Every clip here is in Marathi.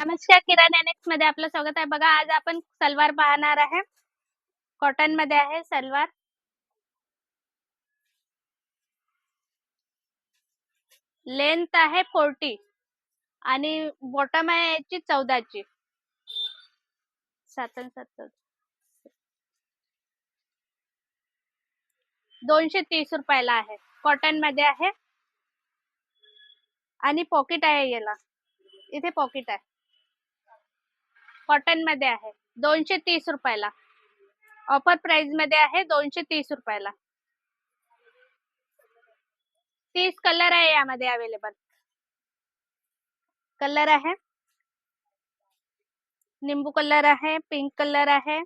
नमस्कार, किराणा नेक्स्ट मध्ये आपलं स्वागत आहे. बघा, आज आपण सलवार पाहणार आहे. कॉटन मध्ये आहे सलवार. लेंथ आहे 40 आणि बॉटम आहे याची 14 ची. 7 230 रुपयाला आहे. कॉटन मध्ये आहे आणि पॉकेट आहे याला. इथे पॉकेट आहे. कॉटन मध्ये आहे 230 रुपयाला. ऑफर प्राइस मध्ये आहे 230 रुपयाला. 30 कलर आहे यामध्ये अवेलेबल. कलर आहे निंबू कलर आहे, पिंक कलर आहे,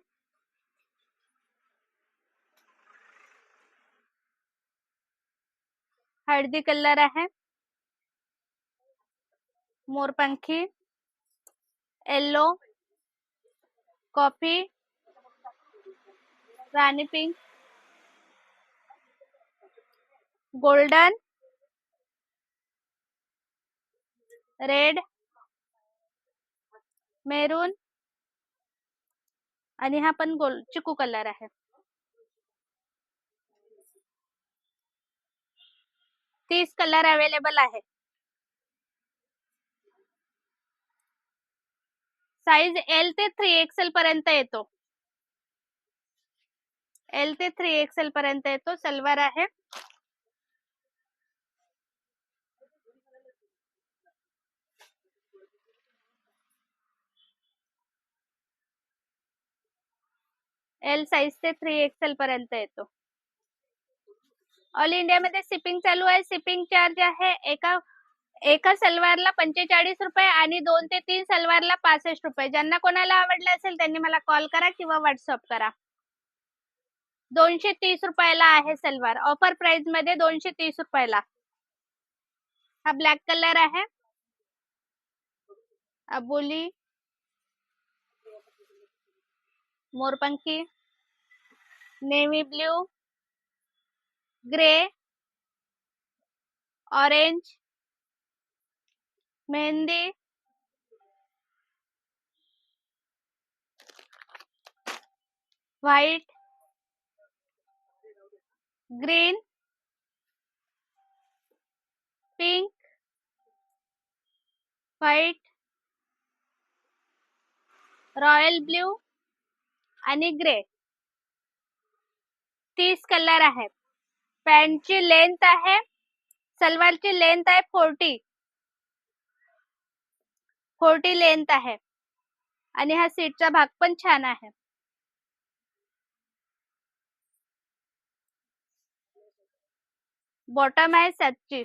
हळदी कलर आहे, मोरपंखी, येलो, कॉफी, रानी पिंक, गोल्डन, रेड, मेरून आणि हा पण गोल्ड चिकू कलर आहे. 30 कलर अवेलेबल आहे. साइज एल ते 3XL पर्यंत येतो. एल ते 3XL पर्यंत येतो. सलवार आहे. एल साइज ते 3XL पर्यंत येतो. ऑल इंडिया मध्ये शिपिंग चालू आहे. शिपिंग चार्ज आहे एका सलवारला 45 रुपये आणि 2 ते 3 सलवारला 65 रुपये. ज्यांना कोणाला आवडलं असेल त्यांनी मला कॉल करा किंवा व्हॉट्सअप करा. 230 रुपयाला आहे सलवार. ऑफर प्राइस मध्ये 230 रुपयाला. हा ब्लॅक कलर आहे, अबोली, मोरपंखी, नेव्ही ब्ल्यू, ग्रे, ऑरेंज, मेहंदी, white, green, pink, white, royal blue आणि ग्रे. 30 कलर आहे. पॅन्टची लेंथ आहे, सलवारची लेंथ आहे 40 लेंथ आहे आणि हा सीटचा भाग पण छान आहे. बॉटम आहे 27.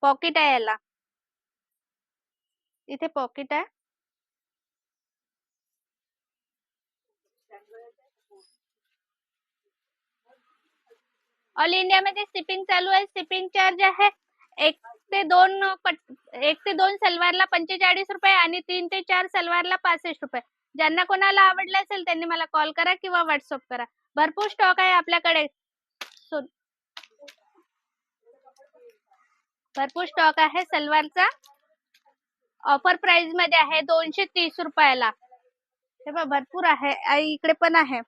पॉकेट आहे याला. इथे पॉकेट आहे. ऑल इंडिया मध्ये शिपिंग चालू आहे. शिपिंग चार्ज आहे 1 ते 2 सलवारला 45 रुपये आणि 3 ते 4 सलवारला 65 रुपये. ज्यांना कोणाला आवडलं असेल त्यांनी मला कॉल करा किंवा व्हॉट्सअप करा. भरपूर स्टॉक आहे आपल्याकडे. भरपूर स्टॉक आहे सलवारचा. ऑफर प्राइस मध्ये आहे 230 रुपयाला. हे बघ, भरपूर आहे. इकडे पण आहे.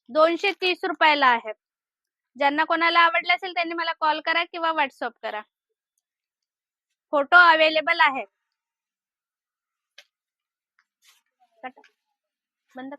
230 रुपयाला आहे. ज्यांना कोणाला आवडलं असेल त्यांनी मला कॉल करा किंवा व्हॉट्सअप करा. फोटो अवेलेबल आहे. बंद